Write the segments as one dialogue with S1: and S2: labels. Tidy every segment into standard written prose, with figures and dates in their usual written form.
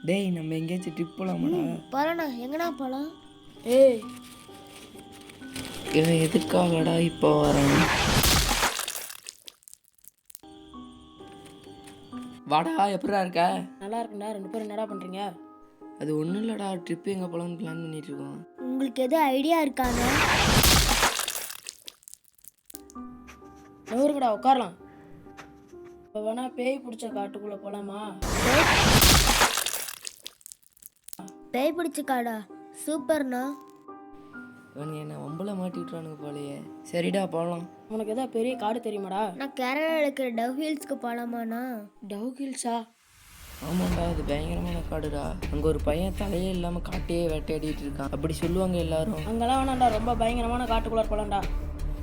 S1: டேய் நம்ம எங்கேயாச்சும் ட்ரிப் போகலாமாடா?
S2: போகலாண்ணா. எங்கண்ணா போகலாம்?
S1: ஏய் இவன் எதுக்காகடா இப்போ வரான்? வாடா, எப்படா இருக்க?
S2: நல்லா இருக்குண்ணா. 2 பேரும் என்னடா பண்ணுறீங்க?
S1: அது ஒன்றும் இல்லைடா, ட்ரிப்பு எங்கே போகலான்னு பிளான் பண்ணிட்டு இருக்கோம்.
S2: உங்களுக்கு எது ஐடியா இருக்காங்க? நூறுங்கடா, உட்காரலாம். இப்போ வேணா பேய் பிடிச்ச காட்டுக்குள்ளே போகலாமா? பேய் பிடிச்ச காடா? சூப்பர்ண்ணா.
S1: இவன் என்ன வம்பல மாட்டி விட்றானுங்க போலையே. சரிடா போகலாம்.
S2: உனக்கு எதாவது பெரிய காடு தெரியுமாடா? நான் கேரளாவில் இருக்கிற டவ் ஹில்ஸ்க்கு போகலாமாண்ணா? டவ் ஹில்ஸா?
S1: ஆமாண்டா, அது பயங்கரமான காடுடா. அங்கே ஒரு பையன் தலையே இல்லாமல் காட்டையே வேட்டையாடிட்டு இருக்கான், அப்படி சொல்லுவாங்க எல்லாரும்.
S2: அங்கெல்லாம் வேணாண்டா, ரொம்ப பயங்கரமான காட்டுக்குள்ளே போகலாம்டா.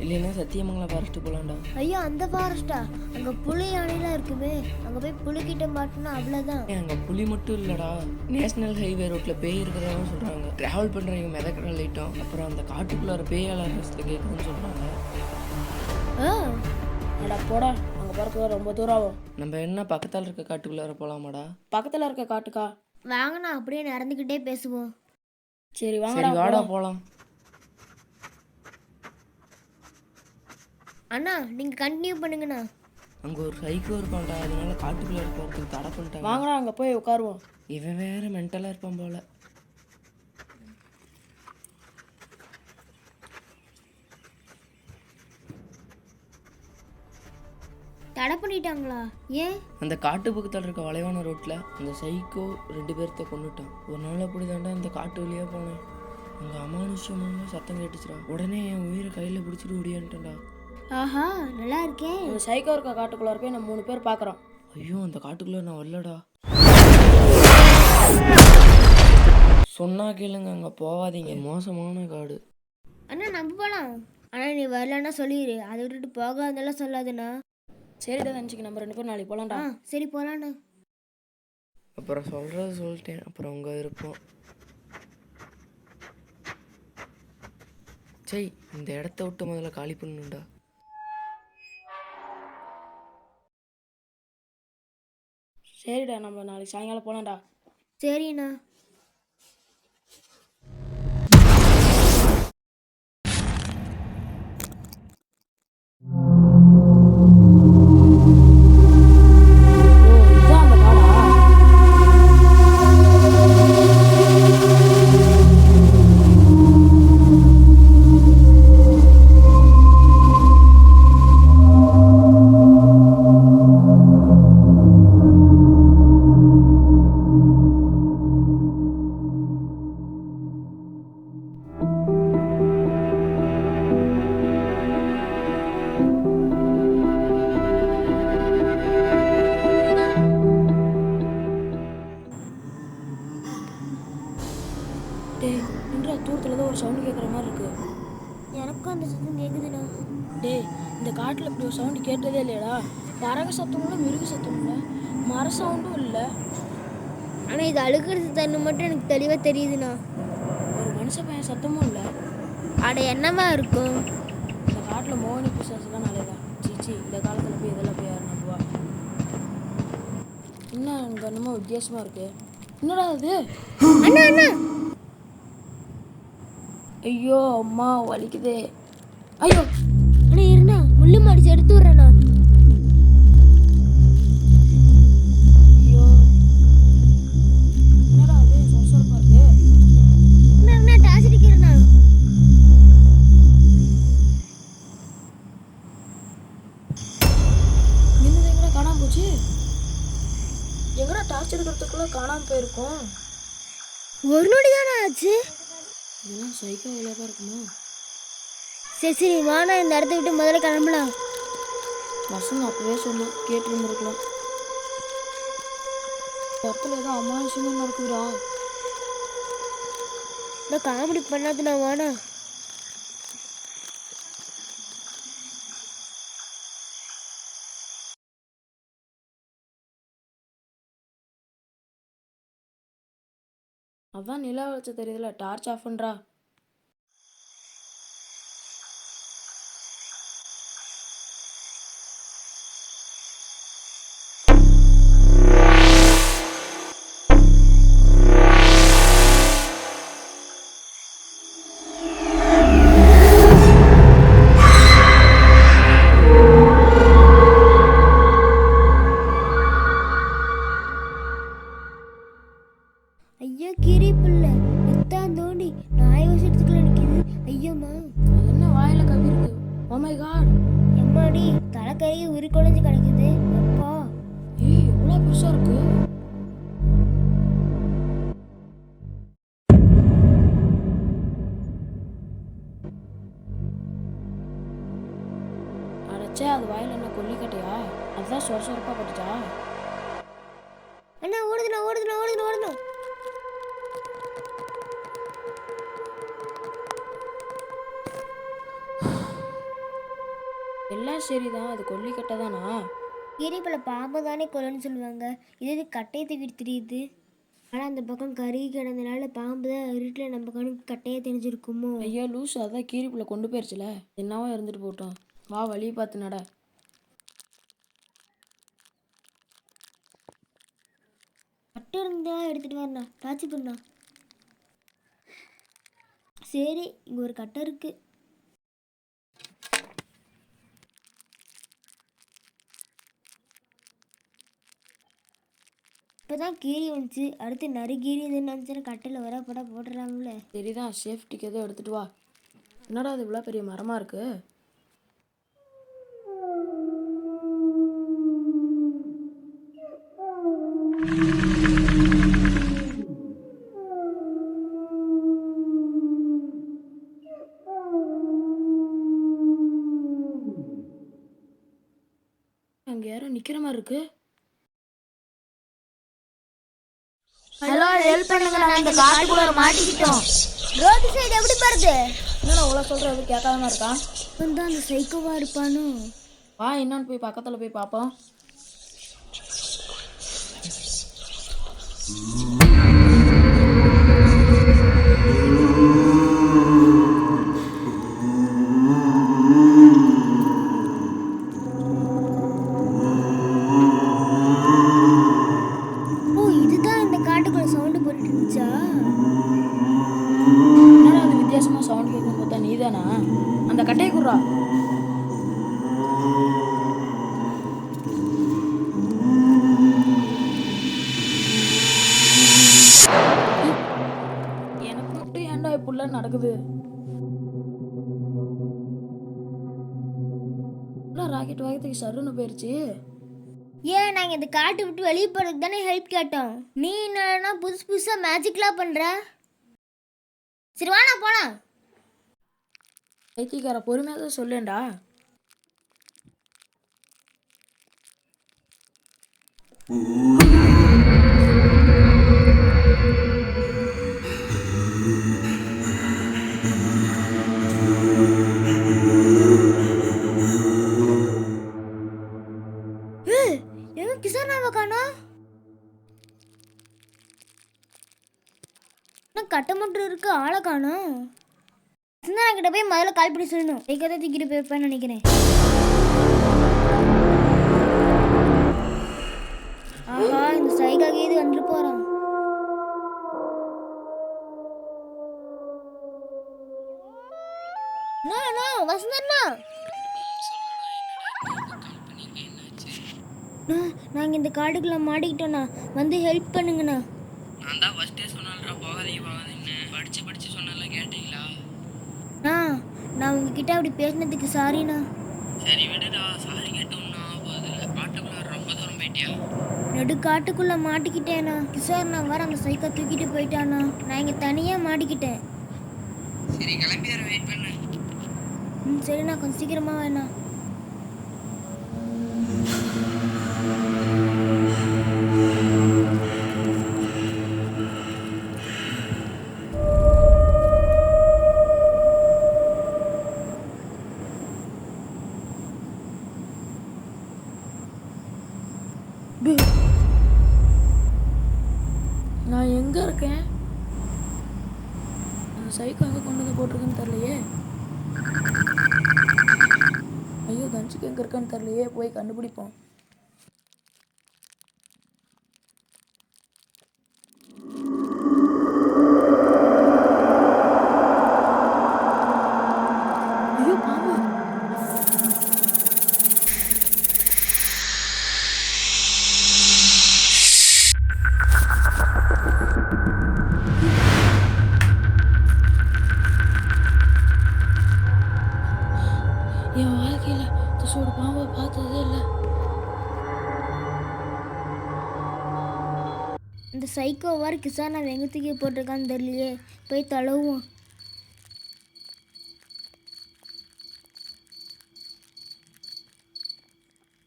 S1: இல்லைன்னா சத்தியமங்கலம் ஃபாரஸ்ட் போகலாம்டா.
S2: ஐயோ, அந்த ஃபாரஸ்டா? அங்கே புலி யானைலாம் இருக்குமே, அங்கே போய் புலிக்கிட்ட மாட்டினா அவ்வளோதான்.
S1: அங்கே புலி மட்டும் இல்லைடா, நேஷனல் ஹைவே ரோட்டில் பேய் இருக்கிறதாவும் சொல்கிறாங்க. ட்ராவல் பண்ணுறவங்க மிதக்கிற லைட்டும் அப்புறம் அந்த காட்டுக்குள்ளார பேயாளர் ரசத்தில் கேட்குதுன்னு சொல்கிறாங்க. அடா போடா, அங்கே போகிறதுக்கு ரொம்ப தூரம் ஆகும். நம்ம என்ன பக்கத்தில் இருக்க காட்டுக்குள்ளார போகலாமாடா?
S2: பக்கத்தில் இருக்க காட்டுக்கா? வாங்கண்ணா, அப்படியே நடந்துக்கிட்டே பேசுவோம். சரி
S1: சரி வாடா போகலாம்.
S2: அண்ணா, நீங்கள் கண்டினியூ பண்ணுங்கண்ணா.
S1: அங்கே ஒரு சைக்கோ இருப்பான்டா, அதனால காட்டுக்குள்ளே போகிறதுக்கு தடை பண்ணிட்டாங்க.
S2: வாங்கண்ணா, அங்கே போய் உட்காருவோம்.
S1: இவன் வேற மென்டலாக இருப்பான் போல.
S2: தடை பண்ணிட்டாங்களா? ஏன்?
S1: அந்த காட்டு பக்கத்தில் இருக்க வளைவான ரோட்டில் அந்த சைக்கோ 2 பேர்த்த கொண்டுட்டான். ஒரு நாள் அப்படி தாண்டா அந்த காட்டு வழியாக போனேன். அங்கே அமானுஷ்யமான சத்தம் கேட்டுச்சுடா. உடனே என் உயிரை கையில் பிடிச்சிட்டு ஓடியான்ட்டேன்டா.
S2: ஆஹா, நல்லா இருக்கேன். இந்த சைக்கோ இருக்க காட்டுக்குள்ளே போய் நம்ம 3 பேர் பார்க்குறோம்.
S1: ஐயோ, அந்த காட்டுக்குள்ளே நான் வரலடா. சொன்னா கேளுங்க, அங்கே போகாதீங்க, மோசமான காடு.
S2: அண்ணா, நம்ம போகலாம். ஆனால் நீ வரலன்னா சொல்லிடு, அதை விட்டுட்டு போகாதெல்லாம் சொல்லாதுண்ணா. சரிடா தஞ்சிக்கு, நம்ம 2 பேரும் நாளைக்கு போகலாம்டா. சரி போகலாண்ணா.
S1: அப்புறம் சொல்கிறது சொல்லிட்டேன், அப்புறம் அங்கே இருப்போம். சரி, இந்த இடத்த விட்டு முதல்ல காலி பண்ணணும்டா.
S2: சரிடா, நம்ம நாளைக்கு சாயங்காலம் போகலாம்டா. சரிண்ணா. டேய், நின்றா, தூரத்தில் தான் ஒரு சவுண்டு கேட்குற மாதிரி இருக்கு. எனக்கும் அந்த சத்தம் கேட்குதுண்ணா. டேய், இந்த காட்டில் இப்படி ஒரு சவுண்டு கேட்டதே இல்லையடா. பறவை சத்தமும் இல்லை, மிருக சத்தமும் இல்லை, மர சவுண்டும் இல்லை. ஆனால் இது அழுகிறது தண்ணி மட்டும் எனக்கு தெளிவாக தெரியுதுண்ணா. ஒரு மனுஷ பையன் சத்தமும் இல்லை. அட என்னமா இருக்கும்? இந்த காட்டில் மோகினி பிசாசுலாம் நாளேதான். சீச்சி, இந்த காலத்தில் போய் இதெல்லாம் போய் யார் நம்புவா? இன்னும் எனக்கு என்னமோ வித்தியாசமாக இருக்கு. என்னடா அது? அண்ணா அண்ணா! ஐயோ அம்மா, வலிக்குதே. ஐயோ அண்ணா, இருண்ணா, முள்ளு மாடிச்சு எடுத்து விட்றேண்ணா. ஐயோ, என்னடா அது சொரசொரப்பா இருக்கு? அண்ணா டாஸ் அடிக்கிறேண்ணா. நின்று எங்கடா காணாம போச்சு? எங்கடா டார்ச் எடுக்கிறதுக்குள்ள காணாம போயிருக்கோம்? ஒரு நொடி தானே ஆச்சு. இதெல்லாம் சைக்கோ விளையாட இருக்குமா? சரி சரி, வாண்ணா, இந்த இடத்த விட்டு முதல்ல கிளம்பலாம். பசங்க அப்பவே சொன்னோம், கேட்டு இருந்திருக்கலாம். இடத்துல ஏதோ அமானுஷமா நடக்குதுடா. நான் காமெடி பண்ணாதுண்ணா வாண்ணா.
S1: அதான் நிலா வச்ச தெரியுதுல, டார்ச் ஆஃப் பண்ணுறா.
S2: ஐயோ கீரி புள்ள எத்தான் தோண்டி நாய் வருஷத்துக்குள்ள நிற்கிது. ஐயோம்மா,
S1: அது என்ன வாயில கவி இருக்கு? Oh my God!
S2: எம்மாடி தலைக்கறி உரி குழஞ்சு கிடக்குது. அப்பா
S1: ஏய், எவ்வளோ பெருசாக இருக்கு! அடைச்சே, அது வாயில் என்ன கொல்லிக்கட்டையா? அதுதான் சொரசொரப்பாக பட்டுச்சா?
S2: அண்ணா ஓடுதுண்ணா ஓடுதுண்ணா ஓடுதுண்ணா ஓடுதுண்ணா.
S1: எல்லாம் சரிதான், அது கொல்லிக்கட்டை தானா?
S2: கீரிப்பழ பாம்பு தானே கொல்லுன்னு சொல்லுவாங்க. இது கட்டையை தூக்கிட்டு தெரியுது. ஆனால் அந்த பக்கம் கறி கிடந்தனால பாம்பு தான் இருட்டில் நம்ம கணக்கு கட்டையை தெரிஞ்சிருக்குமோ.
S1: ஐயோ லூஸ், அதான் கீரிப்புள்ள கொண்டு போயிருச்சுல. என்னவோ இருந்துட்டு போட்டோம். வா, வழியை பார்த்து நட.
S2: கட்டை இருந்தா எடுத்துட்டு வரண்ணா. டாச்சி பண்ணா. சரி, இங்கே ஒரு கட்டை இருக்கு. இப்போதான் கீரி வந்துச்சு. அடுத்து நறுகீரி இதுன்னு நினச்சேன். கட்டையில் வர படம் போட்டுடலாம்ல.
S1: சரிதான், சேஃப்டிக்கு எதுவும் எடுத்துட்டு வா. என்னடா அது இவ்வளோ பெரிய மரமா இருக்கு? அங்க யாரோ நிக்கிற மாதிரி இருக்கு.
S2: ஹலோ, ஹெல்ப் பண்ணுங்க. நான் இந்த காட்டுக்குள்ள மாட்டிக்கிட்டோம். ரோடு சைடு எப்படி பாருது?
S1: என்னடா அவ்வளோ சொல்றது கேட்காம இருக்கான்?
S2: வந்து அந்த சைக்கோவா இருப்பானோ?
S1: வா, என்னன்னு போய் பக்கத்தில் போய் பார்ப்போம்.
S2: ஓ, இதுதான் இந்த காட்டுக்குள்ள சவுண்டு போட்டுட்டு இருந்துச்சா?
S1: என்னடா அது வித்தியாசமா சவுண்ட் கேட்கும் பார்த்தா நீதானா? அந்த கட்டையை குடுறா. எனக்கு மட்டும் ஏன்டா இப்படிலாம் நடக்குது? ராக்கெட் வேகத்துக்கு சருன்னு போயிருச்சு.
S2: ஏன் நாங்கள் இந்த காட்டை விட்டு வெளியே போகிறதுக்கு தானே ஹெல்ப் கேட்டோம். நீ என்னன்னா புதுசு புதுசாக மேஜிக்லாம் பண்ணுற. சரி வாண்ணா போலாம்.
S1: ஐத்திக்கார பொறுமையாக தான் சொல்லேன்டா.
S2: எங்க கிசானாவை காணோம்? கட்ட மட்டும் இருக்கு, ஆளை காணோம். கிட்ட போய் முதல்ல கால் பண்ணி சொல்லணும். எங்கதான் தூக்கிட்டு போயிருப்பேன்னு நினைக்கிறேன். ஆஹா, இந்த சைக்காக இது வந்துட்டு போறான். வசந்தண்ணா, நாங்கள் இந்த காடுக்குள்ள மாட்டிக்கிட்டோண்ணா. வந்து ஹெல்ப் பண்ணுங்கண்ணா.
S1: நான் தான் ஃபர்ஸ்டே சொன்னால்ரா போகாதீங்க போகாதீங்கன்னு. படிச்சு சொன்னால கேட்டீங்களா?
S2: நான் உங்ககிட்ட அப்படி பேசினதுக்கு சாரிண்ணா.
S1: சரி விடுடா, சாரி கேட்டோம்னா போகுது. காட்டுக்குள்ள ரொம்ப தூரம் போயிட்டியா?
S2: நடு காட்டுக்குள்ள மாட்டிக்கிட்டேண்ணா. கிஷோர் நான் வர அந்த சைக்கை தூக்கிட்டு போயிட்டாண்ணா. நான் இங்கே தனியாக மாட்டிக்கிட்டேன்.
S1: சரி கிளம்பி வர வெயிட் பண்ணு.
S2: சரிண்ணா, கொஞ்சம் சீக்கிரமா வேணா. தெரியலையே. ஐயோ தனுஷுக்கு எங்கே இருக்கான்னு தெரியலையே, போய் கண்டுபிடிப்போம். ஐயோ பாம்பு. என் வாழ்க்கையில் தசோட பாம்பை பார்த்ததே இல்லை.
S3: இந்த சைக்கோ வார் கிசானை எங்கே தூக்கி போட்டிருக்கான்னு தெரியலையே, போய் தழுவும்.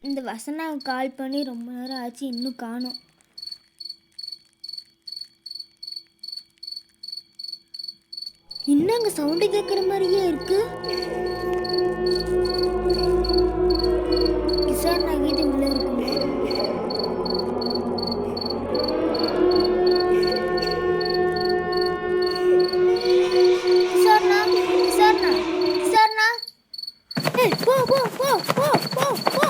S3: இந்த வசனாவுக்கு கால் பண்ணி ரொம்ப நேரம் ஆச்சு, இன்னும் காணோம். இன்னும் அங்கே சவுண்டு கேட்குற மாதிரியே இருக்கு. கிசான் கீதை உள்ள இருக்குங்க. கிசார்னா கிசார்னா கிசார்னா, ஏய் போ போ போ போ போ போ.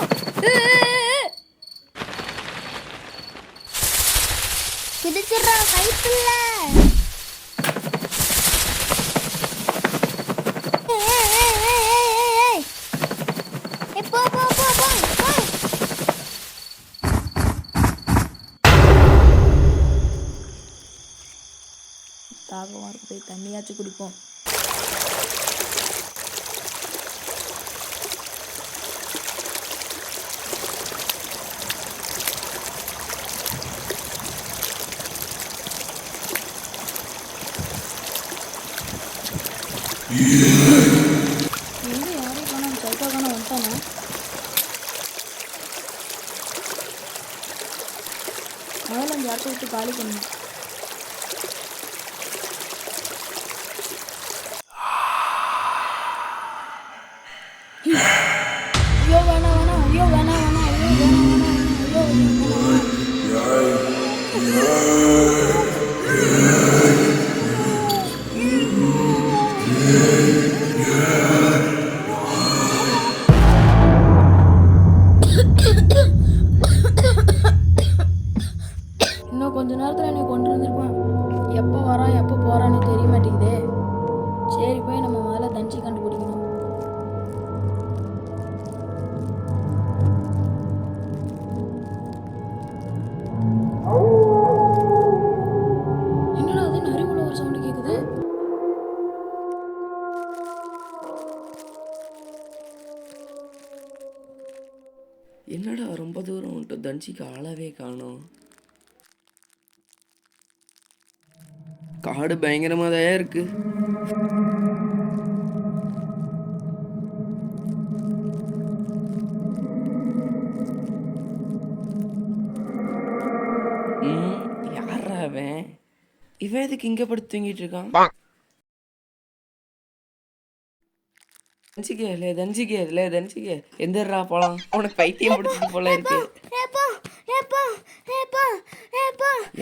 S3: கிதிச்சிடுறா கைப்பில்ல.
S2: தாகமாக இருக்கு, போய் தண்ணியாச்சும் குடிப்போம். எங்கே யாரும் காணோம், சைக்கோ காணோம் வந்துட்டானா? முதல்ல அந்த இடத்த விட்டு காலி பண்ணணும். ஐயோ வேணாம் வேணாம், ஐயோ வேணாம் வேணாம், ஐயோ வேணாம் வேணாம், ஐயோ இன்னும் கொஞ்ச நேரத்தில் என்னை கொண்டு வந்திருப்பான். எப்போ வரான் எப்போ போகிறான்னு தெரிய மாட்டேங்குதே. சரி போய் நம்ம முதல்ல தனிச்சு கண்டுபிடிக்கணும். என்னடா அது, நரிக்குள்ள ஒரு சவுண்டு கேட்குது.
S1: என்னடா ரொம்ப தூரம் வந்துட்டு தனுஷிக்கு ஆளவே காணோம். காடு பயங்கரமாக தான் இருக்கு. யாரா அவன்? இவன் எதுக்கு இங்கே படுத்து தூங்கிட்டு இருக்கான்? தனுஷிக்கே எந்திரா போலாம். உனக்கு பைத்தியம் பிடிச்சிட்டு போல இருக்கு.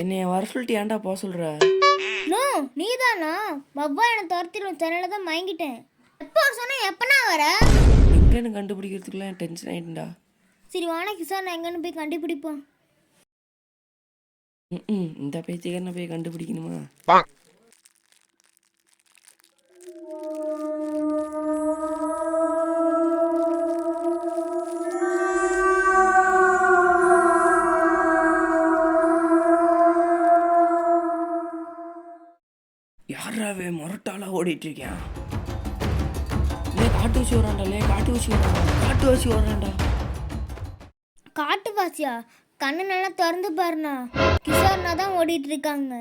S1: என்னைய வர சொல்லிட்டு ஏன்டா போக சொல்ற?
S3: நோ நீதானா? பப்பா என்னை துரத்திடும், சென்னையில தான் மயங்கிட்டேன். எப்போ சொன்னா எப்பனா வர?
S1: எங்கன்னு கண்டுபிடிக்கிறதுக்குள்ள டென்ஷன் ஆயிட்டுடா.
S3: சரி வானா கிசான் எங்கன்னு போய் கண்டுபிடிப்போம்.
S1: இந்த பேச்சுக்காரனை போய் கண்டுபிடிக்கணுமா? யாராவே முரட்டாளா ஓடிட்டு இருக்கேன். காட்டு ஊசி வரான்டா.
S3: காட்டுவாசியா? கண்ணு நல்லா திறந்து பாருண்ணா. கிஷோர்னா தான் ஓடிட்டு இருக்காங்க.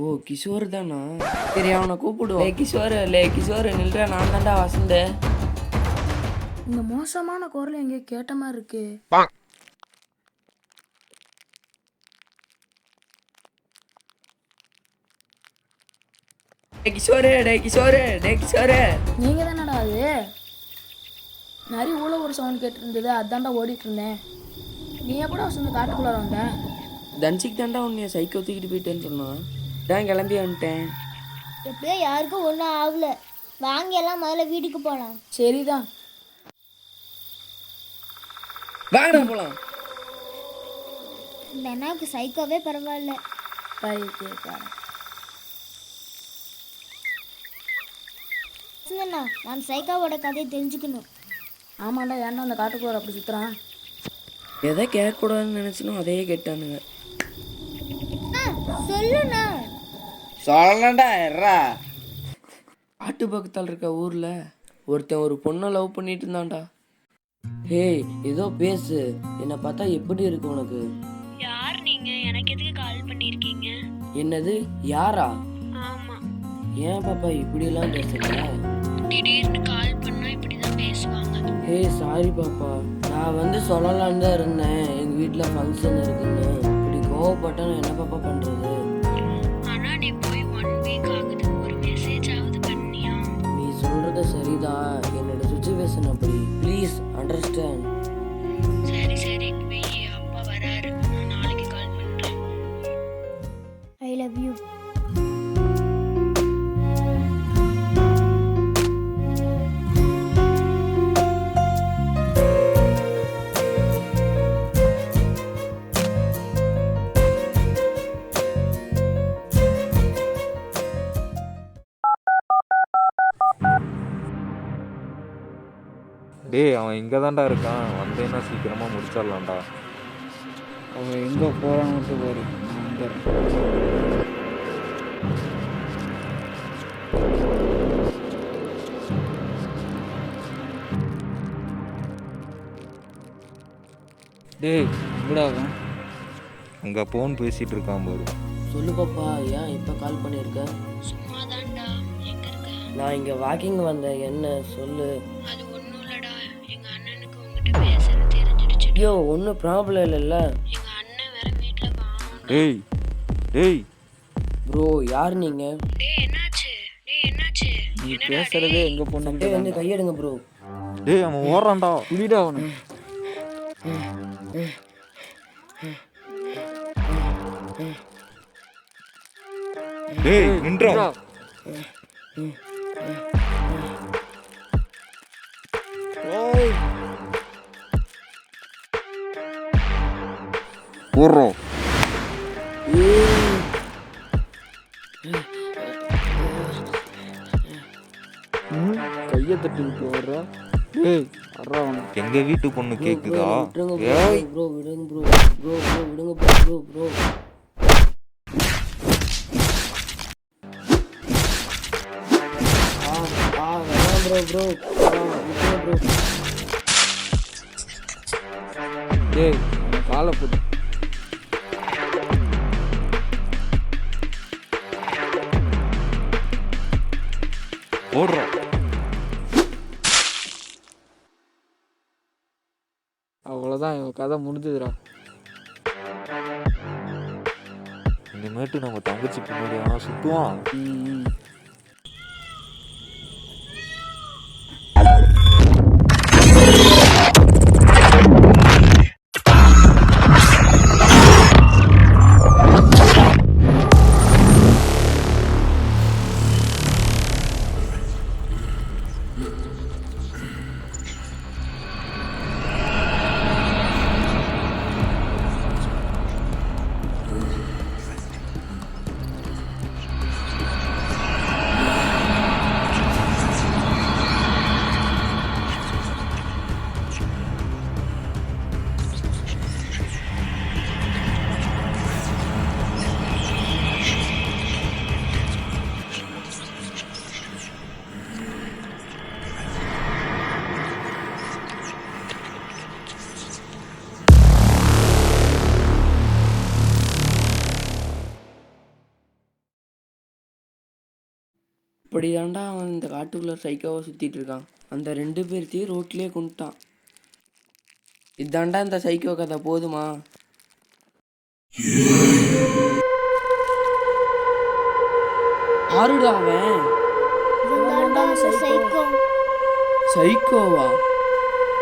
S1: ஓ கிஷோர் தானா? சரி அவனை கூப்பிடுவோம். கிஷோர் நில்ற, நான் தான்டா வசந்த.
S2: இந்த மோசமான குரல் எங்கே கேட்ட மாதிரி இருக்கு.
S1: கிஷோரு
S2: நீங்க தானடா அது? நரி ஊழ ஒரு சவுண்ட் கேட்டு இருந்தது, அதான்டா ஓடிட்டு இருந்தேன். நீ கூட வசந்த காட்டுக்குள்ள வந்த?
S1: தனுஷிக்கு தாண்டா உன்னைய சைக்கோ தூக்கிட்டு போயிட்டேன்னு சொன்னான். தான் கிளம்பி வந்துட்டேன்.
S3: எப்படியோ யாருக்கும் ஒன்றும் ஆகல. வாங்க எல்லாம் முதல்ல வீட்டுக்கு போகலாம்.
S2: சரிதான்.
S1: வாங்கடா போலாம்.
S3: இந்த அண்ணாவுக்கு சைக்கோவே பரவாயில்ல.
S2: பைத்தியக்காரன்.
S3: அண்ணா நான் சைக்கோவோட கதையை தெரிஞ்சுக்கணும்.
S2: ஆமாண்டா, ஏன்டா அந்த காட்டுக்குள்ள அப்படி சுற்றுறான்?
S1: எதை கேட்கக்கூடாதுன்னு நினச்சினோ அதையே கேட்டானுங்க.
S3: சொல்லுண்ணா.
S1: சொல்லண்டா எர்ரா. காட்டு பக்கத்தால் இருக்க ஊரில் ஒருத்தன் ஒரு பொண்ணை லவ் பண்ணிட்டு இருந்தான்டா. ஹேய், ஏதோ பேசு. என்னை பார்த்தா எப்படி இருக்கு உனக்கு?
S2: யார் நீங்க? எனக்கு எதுக்கு கால் பண்ணியிருக்கீங்க?
S1: என்னது, யாரா?
S2: ஆமா.
S1: ஏன் பாப்பா இப்படிலாம் பேசுற?
S2: திடீர்னு கால் பண்ணா இப்படிதான் பேசுவாங்க.
S1: ஹே சாரி பாப்பா, நான் வந்து சொல்லலான்னு தான் இருந்தேன் எங்கள் வீட்டில் ஃபங்க்ஷன் இருக்குன்னு. இப்படி கோவப்பட்டா நான் என்ன பாப்பா பண்ணுறது?
S2: ஆனா நீ போய் 1 வீக் ஆகுது, ஒரு மெசேஜ் ஆகுது பண்ணியா?
S1: நீ சொல்கிறது சரிதான், என்னோட சுச்சுவேஷன் அப்படி. Please understand.
S2: சரி சரி, வெய், அப்பா வராரு, நான் நாளைக்கு கால் பண்றேன்.
S3: I love you.
S4: டேய், அவன் இங்கே தான்டா இருக்கான். வந்தேன்னா சீக்கிரமாக முடிச்சிடலாம்டா.
S5: அவன் எங்கே போகிறான்னு மட்டும் பாரு. நான் வந்துடுறேன். டேய், எங்கடா அவன்?
S4: அங்கே ஃபோன் பேசிகிட்டு இருக்கான் பாரு.
S1: சொல்லு பாப்பா, ஏன் இப்போ கால் பண்ணியிருக்க?
S2: சும்மாதான்டா. எங்க இருக்க?
S1: நான் இங்கே வாக்கிங் வந்தேன், என்ன சொல்லு.
S2: அது ஒண்ணும் இல்லடா, எங்க அண்ணனுக்கு உங்ககிட்ட பேசுறது தெரிஞ்சிடுச்சு.
S1: ஐயோ, ஒன்றும் ப்ராப்ளம் இல்லைல்ல?
S2: எங்க அண்ணன் வேற வீட்டுல காணோம்.
S4: டேய் டேய்
S1: ப்ரோ, யார் நீங்கள்?
S2: டேய் என்னாச்சு? டேய் என்னாச்சு?
S5: நீ பேசுகிறதே எங்கள் பொண்ணுக்கிட்ட
S1: வந்து கையெடுங்க ப்ரோ.
S4: டேய், அவன் ஓடுறான்டா.
S5: புரியுதா அவனு?
S4: டேய் நின்றா. ஓடுறோம்.
S5: கையை தட்டி விட்டு வர்றா. டேய், வர்றா அவனை.
S4: எங்க வீட்டு பொண்ணு கேக்குதா?
S1: விடுங்க
S4: ஏய்,
S1: ப்ரோ, விடுங்க ப்ரோ. ப்ரோ ப்ரோ விடுங்க ப்ரோ. ப்ரோ வேணாம் ப்ரோ. ப்ரோ விட்டுருங்க ப்ரோ.
S5: டேய், அவன் காலை போட்டு.
S4: ஓடுறோம்.
S5: அவ்வளோதான், இவன் கதை முடிஞ்சுதுடா.
S4: இனிமேட்டு நம்ம தங்கச்சி பின்னாடி ஆனால் சுத்துவான்.
S5: ம்.
S1: இப்படிதான்டா அவன் இந்த காட்டுக்குள்ளே சைக்காவை சுற்றிட்டு இருக்கான். அந்த 2 பேர்த்தையும் ரோட்லேயே கொண்டுட்டான். இதாண்டா இந்த சைக்கோ கதை, போதுமா? ஆறுடா அவன்?
S3: சைக்கோ.
S1: சைக்கோவா?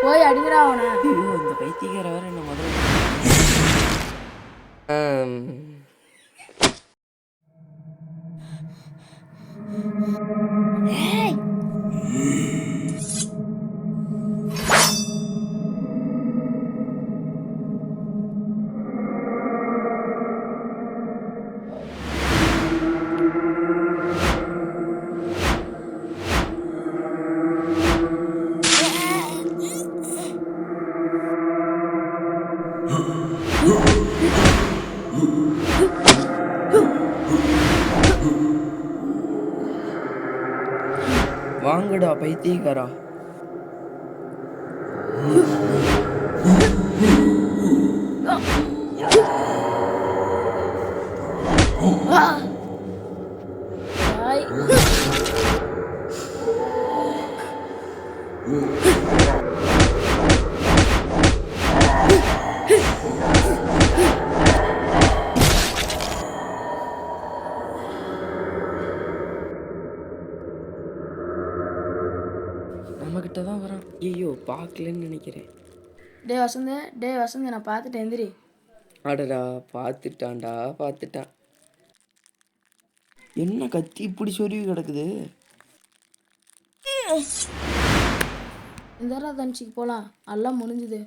S2: போய் அடிக்கிறா அவனை.
S1: ஐயோ, இந்த பைத்தியக்கார வேற என்ன முதல்ல.
S3: ஏய்,
S1: வாங்கடா பைத்தியக்காரா.
S2: ஹாய்.
S1: நம்மக்கிட்ட தான் வரான். ஐயோ பார்க்கலன்னு நினைக்கிறேன்.
S2: டே வசந்த் நான் பார்த்துட்டேன் எந்திரி.
S1: அடடா பார்த்துட்டான். என்ன கத்தி இப்படி சொருவி கிடக்குது?
S2: இந்த தனிச்சிக்கு போகலாம், எல்லாம் முடிஞ்சுது.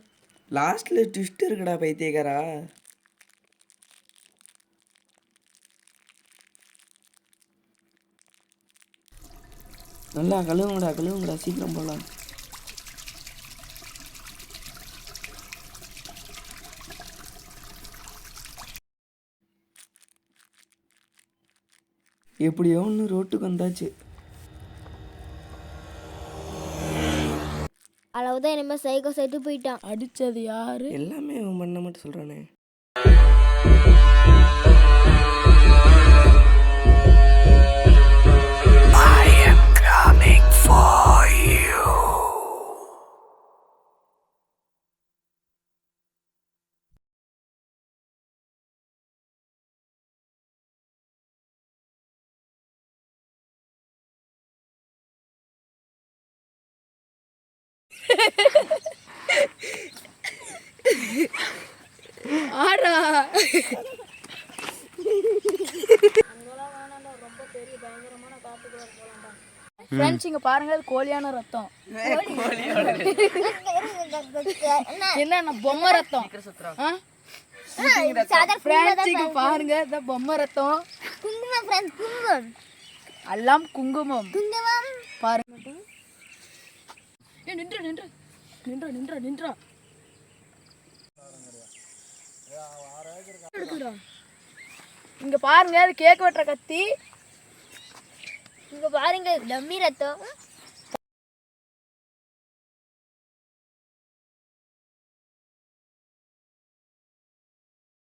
S1: லாஸ்ட்ல ட்விஸ்ட் இருக்குடா பைத்தியக்காரா. நல்லா கழுவுங்கடா சீக்கிரம் போகலாம். எப்படியோ ஒன்று ரோட்டுக்கு வந்தாச்சு.
S3: அளவுதான் இனிமேல் சைக்கோ சைட்டு போயிட்டான்.
S2: அடிச்சது யாரு?
S1: எல்லாமே அவன் பண்ண மட்டும் சொல்கிறானே.
S2: ஆடா. ஃப்ரெண்ட்ஸ் இங்க பாருங்க, அது கோழியான ரத்தம். என்ன பொம்மை ரத்தம்? ஃப்ரெண்ட்ஸ் இங்க பாருங்க, இந்த பொம்மை ரத்தம்.
S3: குங்குமம் ஃப்ரெண்ட்ஸ், குங்குமம்.
S2: எல்லாம் குங்குமம்.
S3: குங்குமம்
S2: பாருங்க. நின்றா. இங்க பாருங்க, அது கேக் வெட்டுற கத்தி.
S3: இங்க பாருங்க டம்மி ரத்தம்.